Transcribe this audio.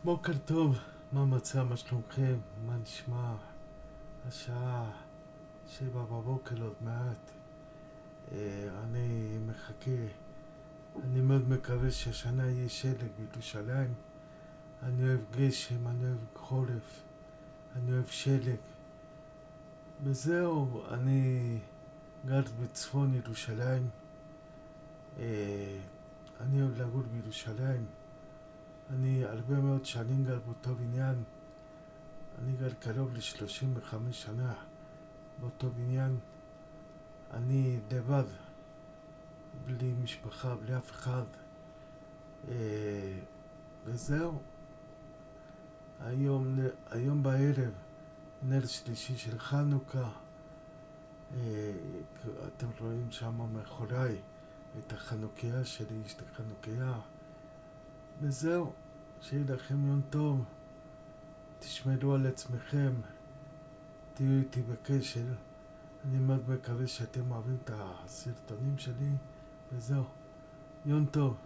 בוקר טוב, מה המצב, מה שלומכם, מה נשמע? השעה 7 בבוקר עוד מעט. אני מחכה, אני מאוד מקווה שהשנה יהיה שלג בירושלים. אני אוהב גשם, אני אוהב חורף, אני אוהב שלג. וזהו, אני גר בצפון ירושלים. אני אוהב לגור בירושלים. אני הרבה מאוד שנים גר באותו בניין. אני גר קרוב ל-35 שנה באותו בניין. אני לבד, בלי משפחה, בלי אף אחד. וזהו. היום בערב, נר שלישי של חנוכה. אתם רואים שם מאחוריי את החנוכיה שלי, יש את החנוכיה. וזהו, שיהיה לכם יום טוב. תשמרו על עצמכם, תהיו איתי בקשר. אני מאוד מקווה שאתם אוהבים את הסרטונים שלי, וזהו. יום טוב.